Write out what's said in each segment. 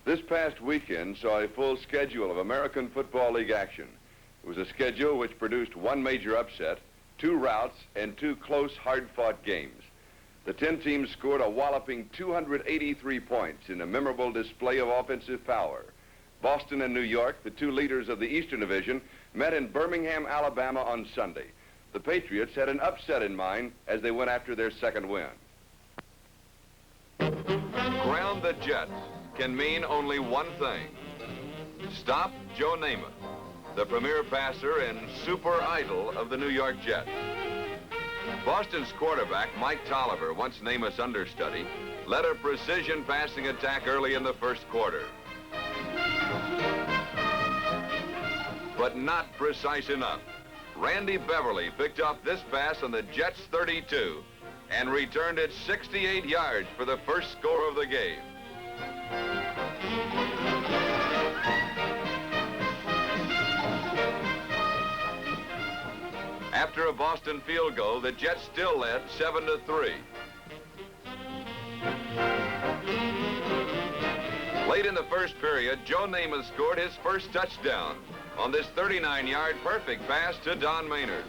This past weekend saw a full schedule of American Football League action. It was a schedule which produced one major upset, 2 routs, and 2 close, hard-fought games. The 10 teams scored a walloping 283 points in a memorable display of offensive power. Boston and New York, the 2 leaders of the Eastern Division, met in Birmingham, Alabama on Sunday. The Patriots had an upset in mind as they went after their second win. Ground the Jets can mean only one thing. Stop Joe Namath, the premier passer and super idol of the New York Jets. Boston's quarterback, Mike Tolliver, once Namath's understudy, led a precision passing attack early in the first quarter. But not precise enough. Randy Beverly picked up this pass on the Jets' 32 and returned it 68 yards for the first score of the game. After a Boston field goal, the Jets still led 7-3. Late in the first period, Joe Namath scored his first touchdown on this 39-yard perfect pass to Don Maynard.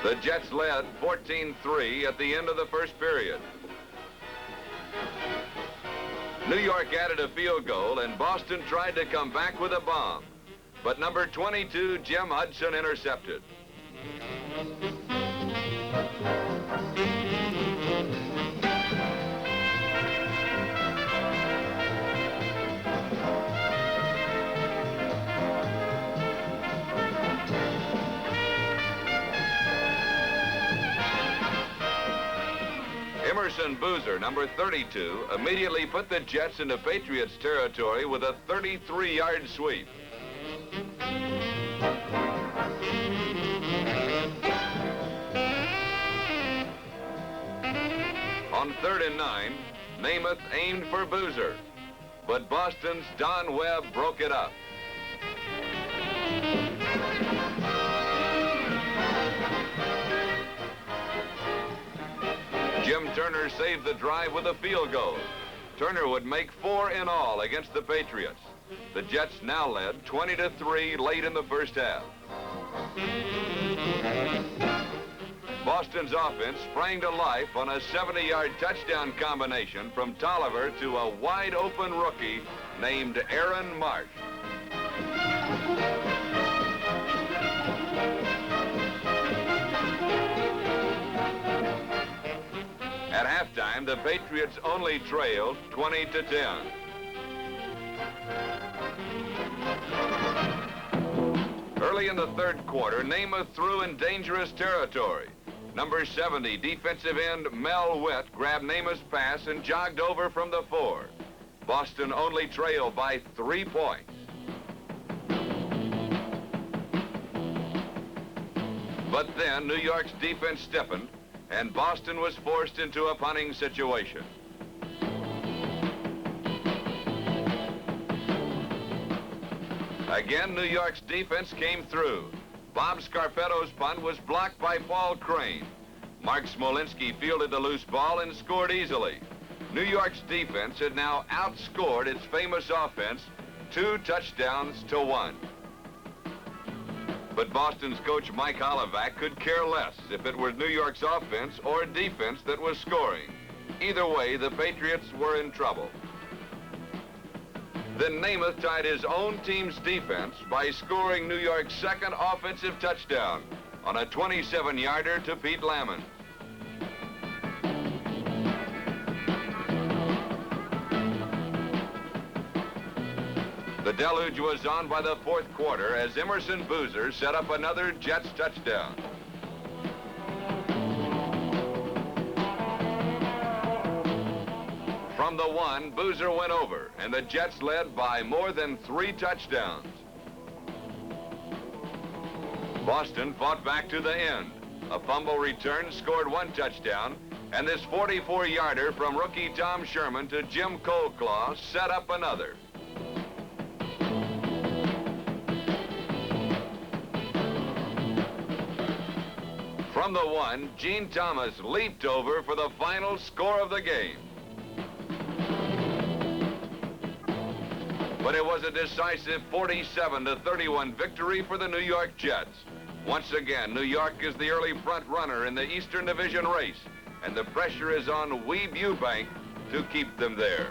The Jets led 14-3 at the end of the first period. New York added a field goal, and Boston tried to come back with a bomb. But number 22, Jim Hudson, intercepted. Emerson Boozer, number 32, immediately put the Jets into Patriots territory with a 33-yard sweep. On 3rd and 9, Namath aimed for Boozer, but Boston's Don Webb broke it up. Jim Turner saved the drive with a field goal. Turner would make 4 in all against the Patriots. The Jets now led 20-3 late in the first half. Boston's offense sprang to life on a 70-yard touchdown combination from Tolliver to a wide-open rookie named Aaron Marsh. At halftime, the Patriots only trailed 20-10. Early in the third quarter, Namath threw in dangerous territory. Number 70, defensive end Mel Witt, grabbed Namath's pass and jogged over from the 4. Boston only trailed by 3 points. But then New York's defense stiffened, and Boston was forced into a punting situation. Again, New York's defense came through. Bob Scarpetto's punt was blocked by Paul Crane. Mark Smolinski fielded the loose ball and scored easily. New York's defense had now outscored its famous offense 2-1. But Boston's coach Mike Holovac could care less if it were New York's offense or defense that was scoring. Either way, the Patriots were in trouble. Then Namath tied his own team's defense by scoring New York's second offensive touchdown on a 27-yarder to Pete Lamon. The deluge was on by the fourth quarter as Emerson Boozer set up another Jets touchdown. From the 1, Boozer went over, and the Jets led by more than 3 touchdowns. Boston fought back to the end. A fumble return scored 1 touchdown, and this 44-yarder from rookie Tom Sherman to Jim Coleclaw set up another. From the 1, Gene Thomas leaped over for the final score of the game. But it was a decisive 47-31 victory for the New York Jets. Once again, New York is the early front runner in the Eastern Division race, and the pressure is on Weeb Eubank to keep them there.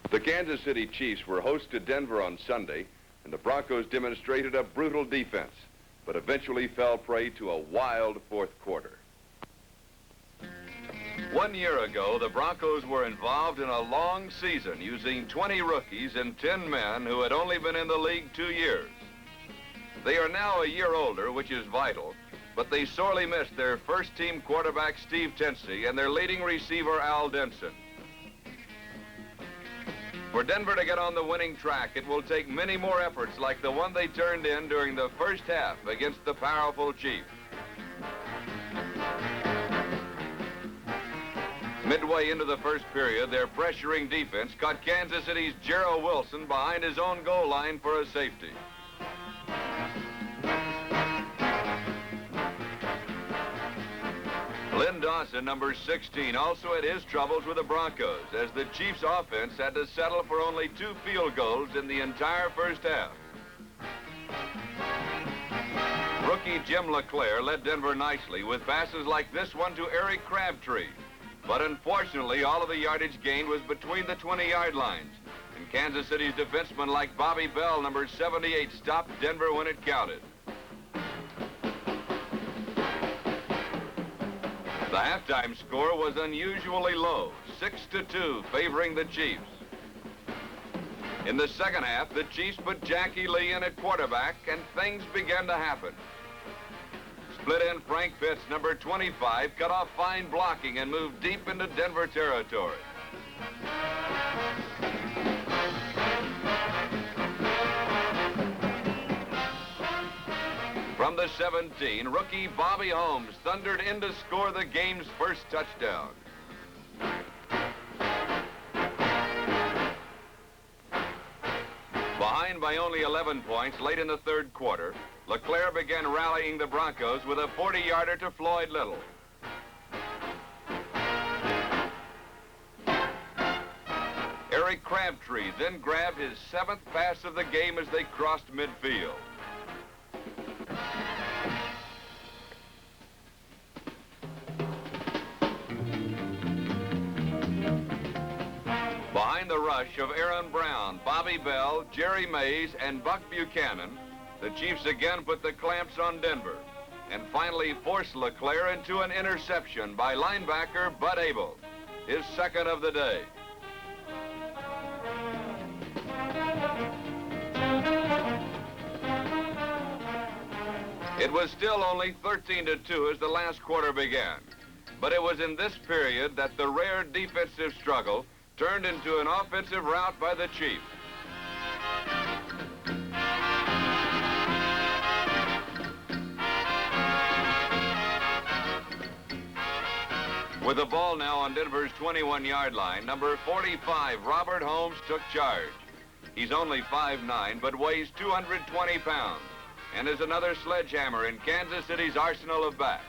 The Kansas City Chiefs were host to Denver on Sunday, and the Broncos demonstrated a brutal defense, but eventually fell prey to a wild fourth quarter. 1 year ago, the Broncos were involved in a long season using 20 rookies and 10 men who had only been in the league 2 years. They are now a year older, which is vital, but they sorely missed their first-team quarterback Steve Tensey and their leading receiver Al Denson. For Denver to get on the winning track, it will take many more efforts like the one they turned in during the first half against the powerful Chiefs. Midway into the first period, their pressuring defense caught Kansas City's Gerald Wilson behind his own goal line for a safety. Lynn Dawson, number 16, also had his troubles with the Broncos, as the Chiefs' offense had to settle for only 2 field goals in the entire first half. Rookie Jim LeClaire led Denver nicely with passes like this one to Eric Crabtree. But unfortunately, all of the yardage gained was between the 20-yard lines, and Kansas City's defenseman like Bobby Bell, number 78, stopped Denver when it counted. The halftime score was unusually low, 6-2, favoring the Chiefs. In the second half, the Chiefs put Jackie Lee in at quarterback, and things began to happen. Split-end Frank Pitts, number 25, cut off fine blocking and moved deep into Denver territory. From the 17, rookie Bobby Holmes thundered in to score the game's first touchdown. Behind by only 11 points late in the third quarter, LeClaire began rallying the Broncos with a 40-yarder to Floyd Little. Eric Crabtree then grabbed his 7th pass of the game as they crossed midfield. Behind the rush of Aaron Brown, Bobby Bell, Jerry Mays, and Buck Buchanan, the Chiefs again put the clamps on Denver and finally forced LeClaire into an interception by linebacker Bud Abel, his second of the day. It was still only 13-2 as the last quarter began, but it was in this period that the rare defensive struggle turned into an offensive rout by the Chiefs. With the ball now on Denver's 21-yard line, number 45, Robert Holmes, took charge. He's only 5'9", but weighs 220 pounds, and is another sledgehammer in Kansas City's arsenal of backs.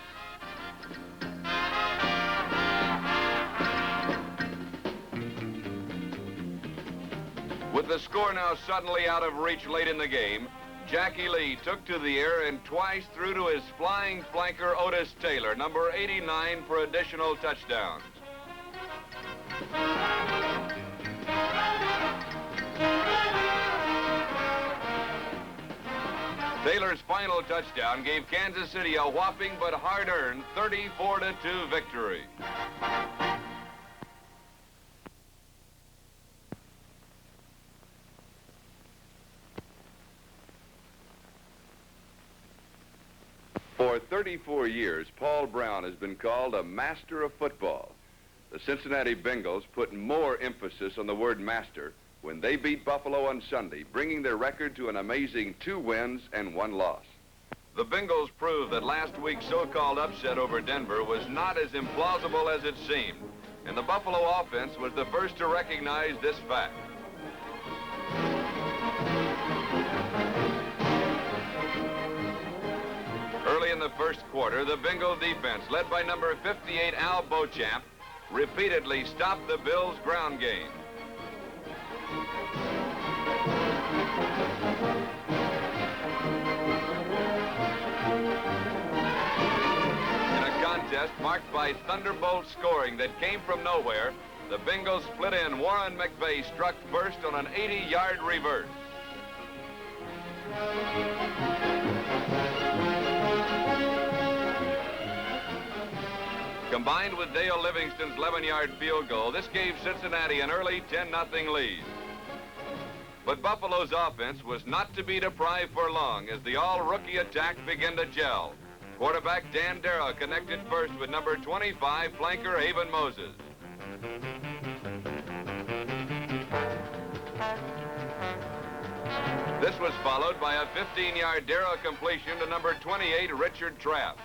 With the score now suddenly out of reach late in the game, Jackie Lee took to the air and twice threw to his flying flanker Otis Taylor, number 89, for additional touchdowns. Taylor's final touchdown gave Kansas City a whopping but hard-earned 34-2 victory. For 34 years, Paul Brown has been called a master of football. The Cincinnati Bengals put more emphasis on the word master when they beat Buffalo on Sunday, bringing their record to an amazing 2 wins and 1 loss. The Bengals proved that last week's so-called upset over Denver was not as implausible as it seemed, and the Buffalo offense was the first to recognize this fact. Early in the first quarter, the Bengal defense, led by number 58 Al Beauchamp, repeatedly stopped the Bills' ground game. In a contest marked by thunderbolt scoring that came from nowhere, the Bengals split in. Warren McVeigh struck first on an 80-yard reverse. Combined with Dale Livingston's 11-yard field goal, this gave Cincinnati an early 10-0 lead. But Buffalo's offense was not to be deprived for long as the all-rookie attack began to gel. Quarterback Dan Darragh connected first with number 25 flanker Haven Moses. This was followed by a 15-yard Darragh completion to number 28 Richard Trapp.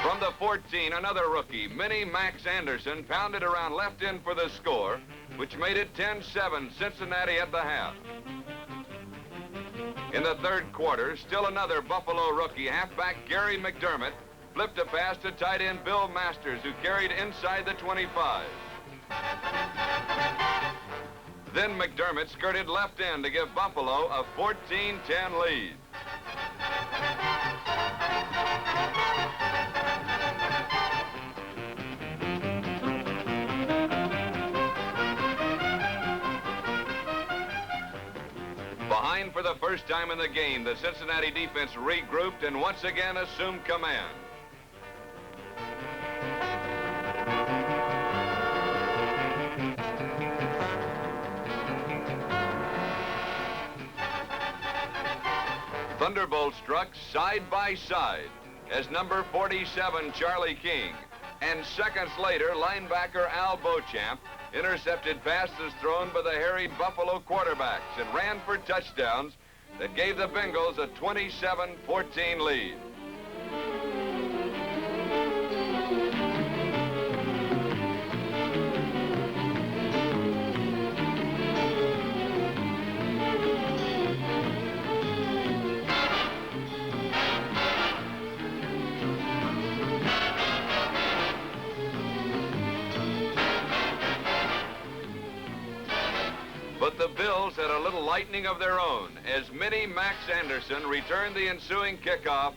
From the 14, another rookie, Minnie Max Anderson, pounded around left end for the score, which made it 10-7 Cincinnati at the half. In the third quarter, still another Buffalo rookie, halfback Gary McDermott, flipped a pass to tight end Bill Masters, who carried inside the 25. Then McDermott skirted left end to give Buffalo a 14-10 lead. Behind for the first time in the game, the Cincinnati defense regrouped and once again assumed command. Thunderbolt struck side by side as number 47 Charlie King and seconds later linebacker Al Beauchamp intercepted passes thrown by the harried Buffalo quarterbacks and ran for touchdowns that gave the Bengals a 27-14 lead. But the Bills had a little lightning of their own as Minnie Max Anderson returned the ensuing kickoff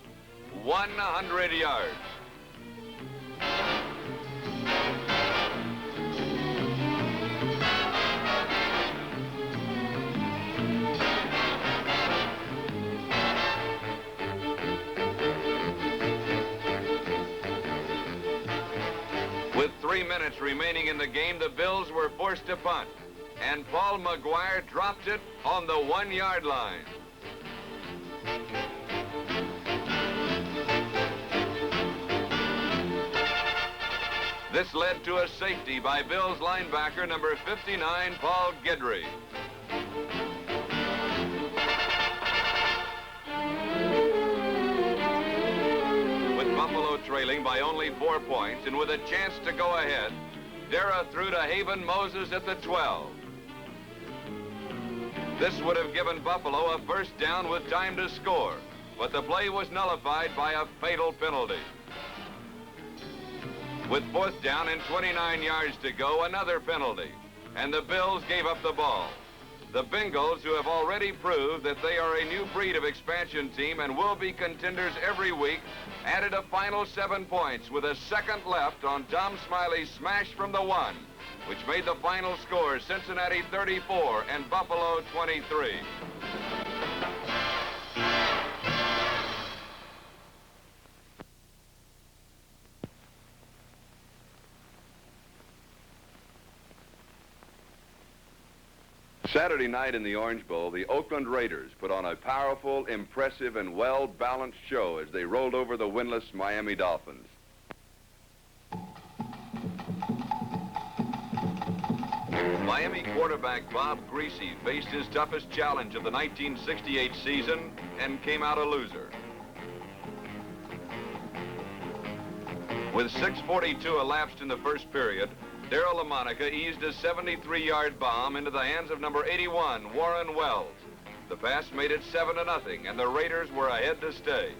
100 yards. With 3 minutes remaining in the game, the Bills were forced to punt, and Paul McGuire dropped it on the 1-yard line. This led to a safety by Bills linebacker number 59, Paul Guidry. With Buffalo trailing by only 4 points and with a chance to go ahead, Darragh threw to Haven Moses at the 12. This would have given Buffalo a first down with time to score, but the play was nullified by a fatal penalty. With 4th down and 29 yards to go, another penalty, and the Bills gave up the ball. The Bengals, who have already proved that they are a new breed of expansion team and will be contenders every week, added a final 7 points with a second left on Tom Smiley's smash from the 1, which made the final score Cincinnati 34 and Buffalo 23. Saturday night in the Orange Bowl, the Oakland Raiders put on a powerful, impressive, and well-balanced show as they rolled over the winless Miami Dolphins. Miami quarterback Bob Greasy faced his toughest challenge of the 1968 season and came out a loser. With 6:42 elapsed in the first period, Darryl LaMonica eased a 73-yard bomb into the hands of number 81, Warren Wells. The pass made it 7-0, and the Raiders were ahead to stay.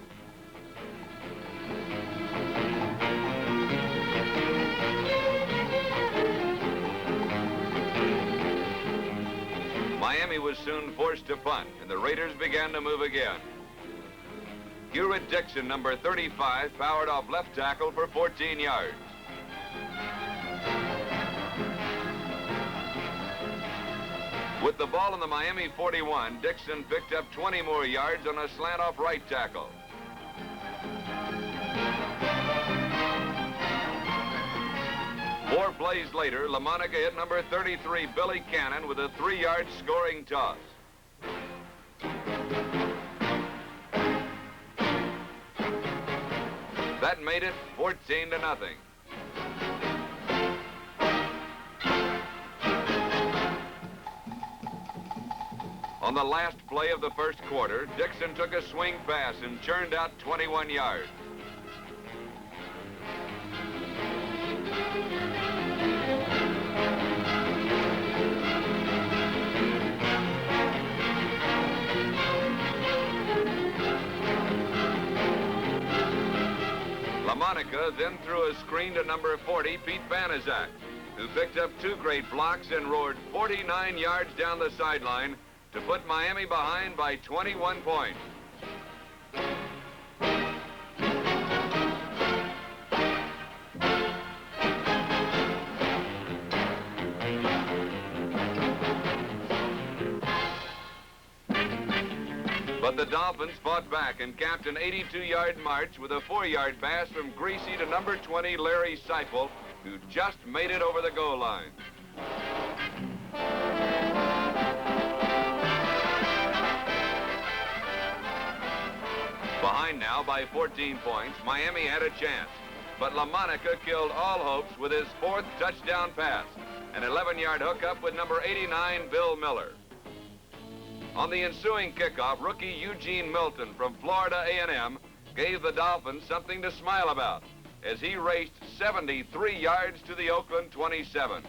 Miami was soon forced to punt, and the Raiders began to move again. Hewitt Dixon, number 35, powered off left tackle for 14 yards. With the ball in the Miami 41, Dixon picked up 20 more yards on a slant-off right tackle. Four plays later, LaMonica hit number 33, Billy Cannon, with a 3-yard scoring toss. That made it 14-0. On the last play of the first quarter, Dixon took a swing pass and churned out 21 yards. LaMonica then threw a screen to number 40, Pete Banaszak, who picked up 2 great blocks and roared 49 yards down the sideline to put Miami behind by 21 points. But the Dolphins fought back and capped an 82-yard march with a 4-yard pass from Greasy to number 20, Larry Seipel, who just made it over the goal line. Behind now by 14 points, Miami had a chance, but LaMonica killed all hopes with his 4th touchdown pass, an 11-yard hookup with number 89, Bill Miller. On the ensuing kickoff, rookie Eugene Milton from Florida A&M gave the Dolphins something to smile about as he raced 73 yards to the Oakland 27.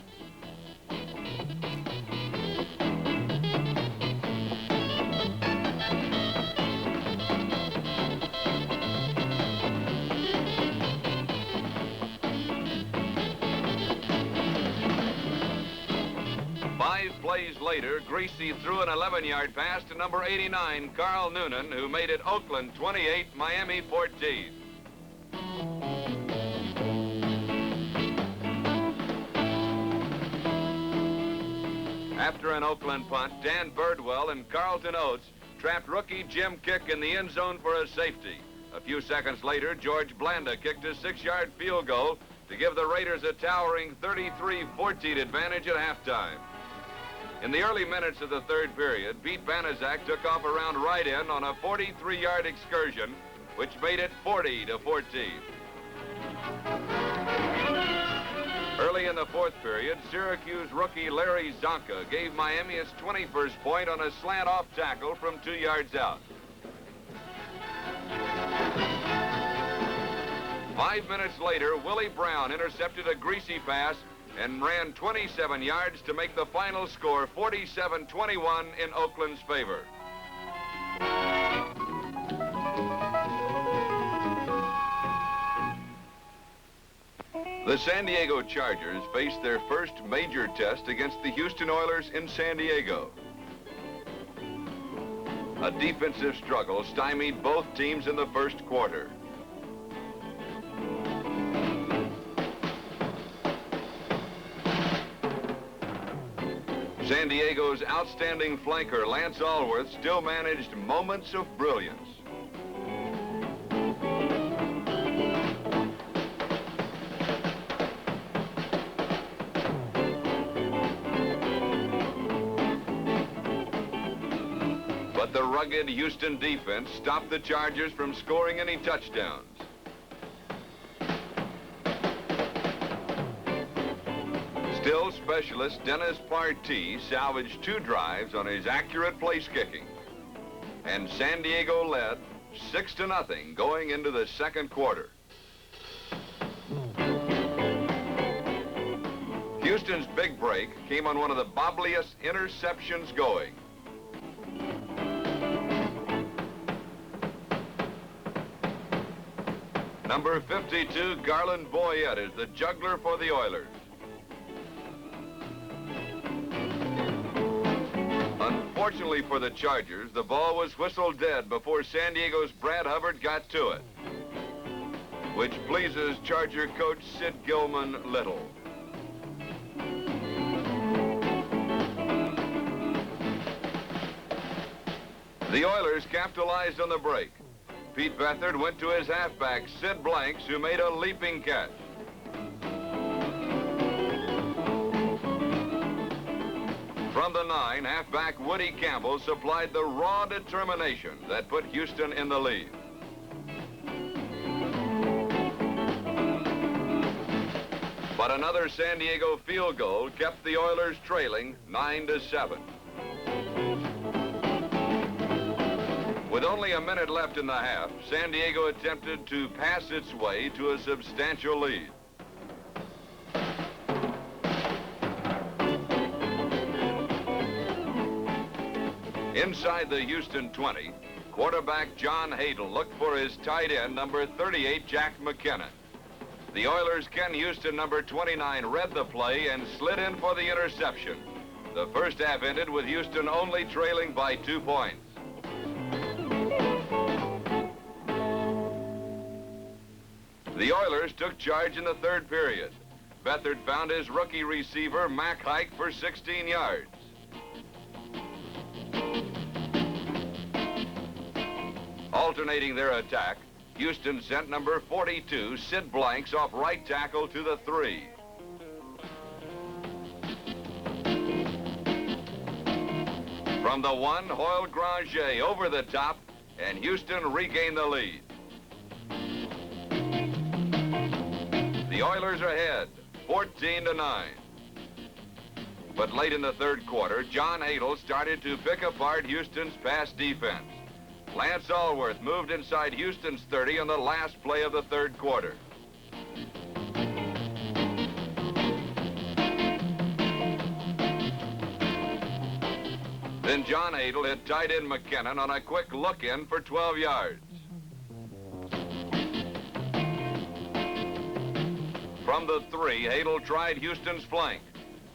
Plays later, Greasy threw an 11-yard pass to number 89, Carl Noonan, who made it Oakland 28, Miami 14. After an Oakland punt, Dan Birdwell and Carlton Oates trapped rookie Jim Kick in the end zone for a safety. A few seconds later, George Blanda kicked a 6-yard field goal to give the Raiders a towering 33-14 advantage at halftime. In the early minutes of the third period, Pete Banaszak took off around right end on a 43-yard excursion, which made it 40-14. Early in the fourth period, Syracuse rookie Larry Zonka gave Miami its 21st point on a slant-off tackle from 2 yards out. 5 minutes later, Willie Brown intercepted a Greasy pass and ran 27 yards to make the final score 47-21 in Oakland's favor. The San Diego Chargers faced their first major test against the Houston Oilers in San Diego. A defensive struggle stymied both teams in the first quarter. San Diego's outstanding flanker, Lance Allworth, still managed moments of brilliance. But the rugged Houston defense stopped the Chargers from scoring any touchdowns. Still, specialist Dennis Partee salvaged 2 drives on his accurate place kicking. And San Diego led 6-0 going into the second quarter. Houston's big break came on one of the bobbliest interceptions going. Number 52, Garland Boyette, is the juggler for the Oilers. Unfortunately for the Chargers, the ball was whistled dead before San Diego's Brad Hubbard got to it, which pleases Charger coach Sid Gilman little. The Oilers capitalized on the break. Pete Beathard went to his halfback, Sid Blanks, who made a leaping catch. From the 9, halfback Woody Campbell supplied the raw determination that put Houston in the lead. But another San Diego field goal kept the Oilers trailing 9-7. With only a minute left in the half, San Diego attempted to pass its way to a substantial lead. Inside the Houston 20, quarterback John Hadel looked for his tight end, number 38, Jack McKinnon. The Oilers' Ken Houston, number 29, read the play and slid in for the interception. The first half ended with Houston only trailing by 2 points. The Oilers took charge in the third period. Beathard found his rookie receiver, Mac Hike, for 16 yards. Alternating their attack, Houston sent number 42, Sid Blanks, off right tackle to the 3. From the 1, Hoyle Granger over the top, and Houston regained the lead. The Oilers are ahead, 14-9. But late in the third quarter, John Hadel started to pick apart Houston's pass defense. Lance Allworth moved inside Houston's 30 on the last play of the third quarter. Then John Hadel hit tight end McKinnon on a quick look-in for 12 yards. From the 3, Hadel tried Houston's flank.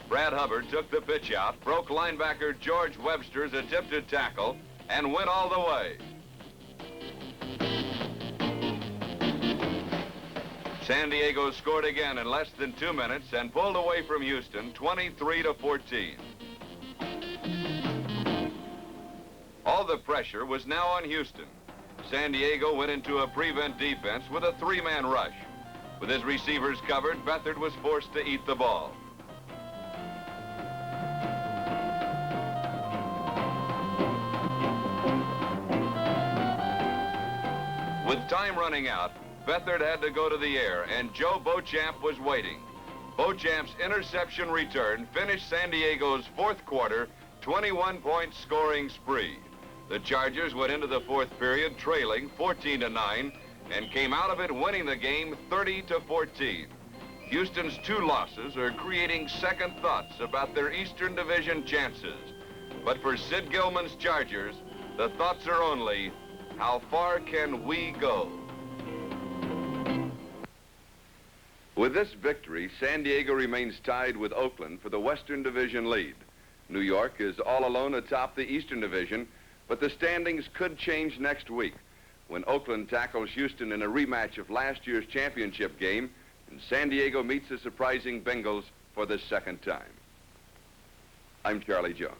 Brad Hubbard took the pitch out, broke linebacker George Webster's attempted tackle, and went all the way. San Diego scored again in less than 2 minutes and pulled away from Houston 23-14. All the pressure was now on Houston. San Diego went into a prevent defense with a 3-man rush. With his receivers covered, Beathard was forced to eat the ball. With time running out, Beathard had to go to the air, and Joe Beauchamp was waiting. Beauchamp's interception return finished San Diego's fourth quarter 21-point scoring spree. The Chargers went into the fourth period trailing 14-9 and came out of it winning the game 30-14. Houston's 2 losses are creating second thoughts about their Eastern Division chances. But for Sid Gilman's Chargers, the thoughts are only, how far can we go? With this victory, San Diego remains tied with Oakland for the Western Division lead. New York is all alone atop the Eastern Division, but the standings could change next week when Oakland tackles Houston in a rematch of last year's championship game, and San Diego meets the surprising Bengals for the second time. I'm Charlie Jones.